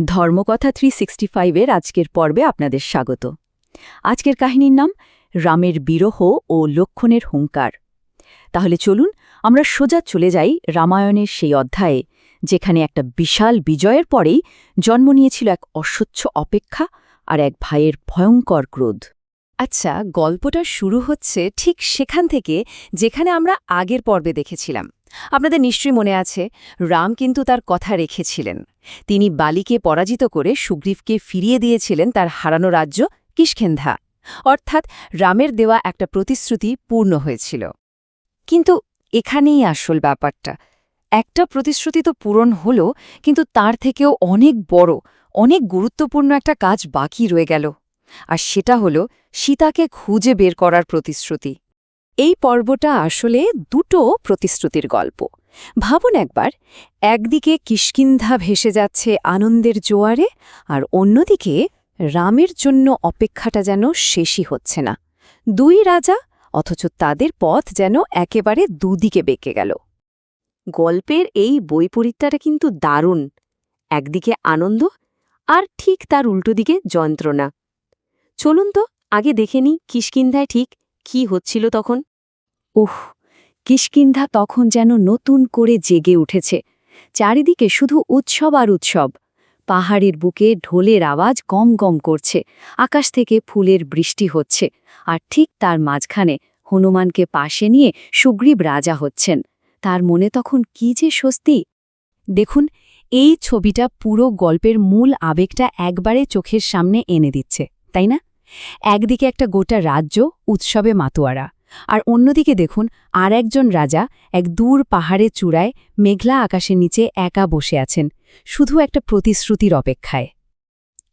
ধর্মকথা 365-এর আজকের পর্বে আপনাদের স্বাগত। আজকের কাহিনীর নাম রামের বিরহ ও লক্ষণের হুঙ্কার। তাহলে চলুন আমরা সোজা চলে যাই রামায়ণের সেই অধ্যায়ে, যেখানে একটা বিশাল বিজয়ের পরেই জন্ম নিয়েছিল এক অসহ্য অপেক্ষা আর এক ভাইয়ের ভয়ঙ্কর ক্রোধ। আচ্ছা, গল্পটা শুরু হচ্ছে ঠিক সেখান থেকে যেখানে আমরা আগের পর্বে দেখেছিলাম। আপনাদের নিশ্চয়ই মনে আছে, রাম কিন্তু তার কথা রেখেছিলেন। তিনি বালিকে পরাজিত করে সুগ্রীবকে ফিরিয়ে দিয়েছিলেন তার হারানো রাজ্য কিষ্কিন্ধা। অর্থাৎ রামের দেওয়া একটা প্রতিশ্রুতি পূর্ণ হয়েছিল। কিন্তু এখানেই আসল ব্যাপারটা। একটা প্রতিশ্রুতি তো পূরণ হলো, কিন্তু তার থেকেও অনেক বড়, অনেক গুরুত্বপূর্ণ একটা কাজ বাকি রয়ে গেল। আর সেটা হলো সীতাকে খুঁজে বের করার প্রতিশ্রুতি। এই পর্বটা আসলে দুটো প্রতিশ্রুতির গল্প। ভাবুন একবার, একদিকে কিষ্কিন্ধা ভেসে যাচ্ছে আনন্দের জোয়ারে, আর অন্যদিকে রামের জন্য অপেক্ষাটা যেন শেষই হচ্ছে না। দুই রাজা, অথচ তাদের পথ যেন একেবারে দুদিকে বেঁকে গেল। গল্পের এই বৈপরীত্যটা কিন্তু দারুণ। একদিকে আনন্দ, আর ঠিক তার উল্টো দিকে যন্ত্রণা। চলুন তো আগে দেখে নিই কিষ্কিন্ধায় ঠিক কি হচ্ছিল তখন। কিষ্কিন্ধা তখন যেন নতুন করে জেগে উঠেছে। চারিদিকে শুধু উৎসব আর উৎসব। পাহাড়ের বুকে ঢোলের আওয়াজ গম গম করছে, আকাশ থেকে ফুলের বৃষ্টি হচ্ছে, আর ঠিক তার মাঝখানে হনুমানকে পাশে নিয়ে সুগ্রীব রাজা হচ্ছেন। তার মনে তখন কি যে স্বস্তি! দেখুন, এই ছবিটা পুরো গল্পের মূল আবেগটা একবারে চোখের সামনে এনে দিচ্ছে, তাই না? একদিকে একটা গোটা রাজ্য উৎসবে মাতোয়ারা, আর অন্যদিকে দেখুন আর একজন রাজা এক দূর পাহাড়ের চূড়ায় মেঘলা আকাশের নিচে একা বসে আছেন, শুধু একটা প্রতিশ্রুতির অপেক্ষায়।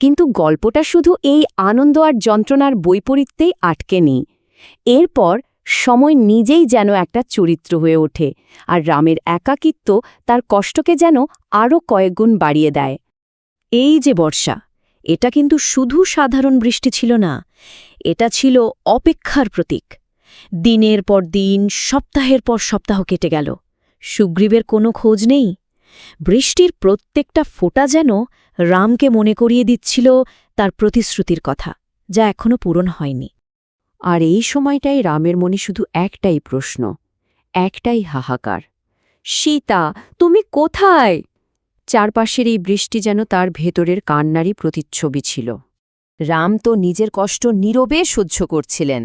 কিন্তু গল্পটা শুধু এই আনন্দ আর যন্ত্রণার বৈপরীত্যেই আটকে নেই। এরপর সময় নিজেই যেন একটা চরিত্র হয়ে ওঠে, আর রামের একাকিত্ব তার কষ্টকে যেন আরও কয়েকগুণ বাড়িয়ে দেয়। এই যে বর্ষা, এটা কিন্তু শুধু সাধারণ বৃষ্টি ছিল না, এটা ছিল অপেক্ষার প্রতীক। দিনের পর দিন, সপ্তাহের পর সপ্তাহ কেটে গেল, সুগ্রীবের কোনো খোঁজ নেই। বৃষ্টির প্রত্যেকটা ফোঁটা যেন রামকে মনে করিয়ে দিচ্ছিল তার প্রতিশ্রুতির কথা, যা এখনো পূরণ হয়নি। আর এই সময়টাই রামের মনে শুধু একটাই প্রশ্ন, একটাই হাহাকার: সীতা, তুমি কোথায়? চারপাশের এই বৃষ্টি যেন তার ভেতরের কান্নারই প্রতিচ্ছবি ছিল। রাম তো নিজের কষ্ট নীরবে সহ্য করছিলেন,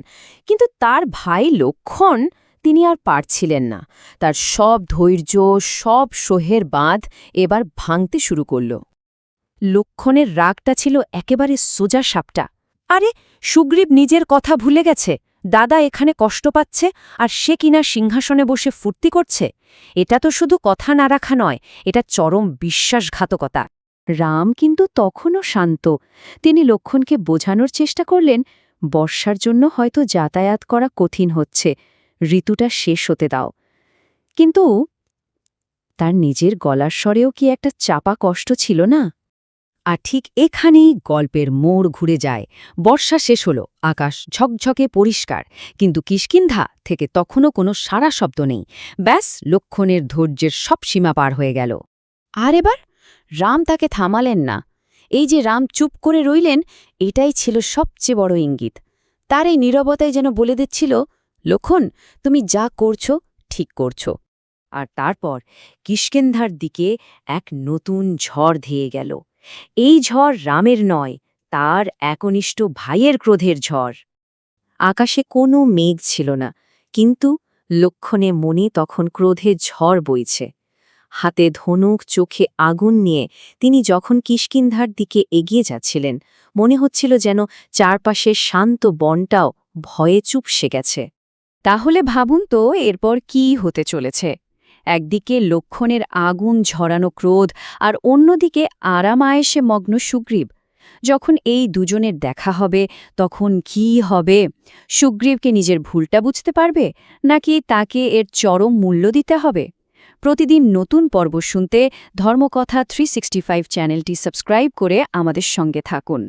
কিন্তু তার ভাই লক্ষ্মণ, তিনি আর পারছিলেন না। তার সব ধৈর্য, সব সহ্যের বাঁধ এবার ভাঙতে শুরু করল। লক্ষ্মণের রাগটা ছিল একেবারে সোজা সাপটা। আরে, সুগ্রীব নিজের কথা ভুলে গেছে। দাদা এখানে কষ্ট পাচ্ছে, আর সে কিনা সিংহাসনে বসে ফুর্তি করছে। এটা তো শুধু কথা না রাখা নয়, এটা চরম বিশ্বাসঘাতকতা। রাম কিন্তু তখনও শান্ত। তিনি লক্ষ্মণকে বোঝানোর চেষ্টা করলেন, বর্ষার জন্য হয়তো যাতায়াত করা কঠিন হচ্ছে, ঋতুটা শেষ হতে দাও। কিন্তু তার নিজের গলার স্বরেও কি একটা চাপা কষ্ট ছিল না? আর ঠিক এখানেই গল্পের মোড় ঘুরে যায়। বর্ষা শেষ হল, আকাশ ঝকঝকে পরিষ্কার, কিন্তু কিষ্কিন্ধা থেকে তখনও কোনো সাড়া শব্দ নেই। ব্যাস, লক্ষ্মণের ধৈর্যের সব সীমা পার হয়ে গেল। আর এবার রাম তাকে থামালেন না। এই যে রাম চুপ করে রইলেন, এটাই ছিল সবচেয়ে বড় ইঙ্গিত। তার এই নীরবতাই যেন বলে দিচ্ছিল, লক্ষ্মণ, তুমি যা করছো ঠিক করছো। আর তারপর কিষ্কিন্ধার দিকে এক নতুন ঝড় ধেয়ে গেল। এই ঝড় রামের নয়, তার একনিষ্ঠ ভাইয়ের ক্রোধের ঝড়। আকাশে কোনো মেঘ ছিল না, কিন্তু লক্ষ্মণে মনে তখন ক্রোধের ঝড় বইছে। হাতে ধনুক, চোখে আগুন নিয়ে তিনি যখন কিষ্কিন্ধার দিকে এগিয়ে যাচ্ছিলেন, মনে হচ্ছিল যেন চারপাশের শান্ত বনটাও ভয়ে চুপসে গেছে। তাহলে ভাবুন তো এরপর কি হতে চলেছে। একদিকে লক্ষ্মণের আগুন ঝরানো ক্রোধ, আর অন্যদিকে আরামায়েশে মগ্ন সুগ্রীব। যখন এই দুজনের দেখা হবে, তখন কি হবে? সুগ্রীবকে নিজের ভুলটা বুঝতে পারবে, নাকি তাকে এর চরম মূল্য দিতে হবে? প্রতিদিন নতুন পর্ব শুনতে ধর্মকথা 365 চ্যানেলটি সাবস্ক্রাইব করে আমাদের সঙ্গে থাকুন।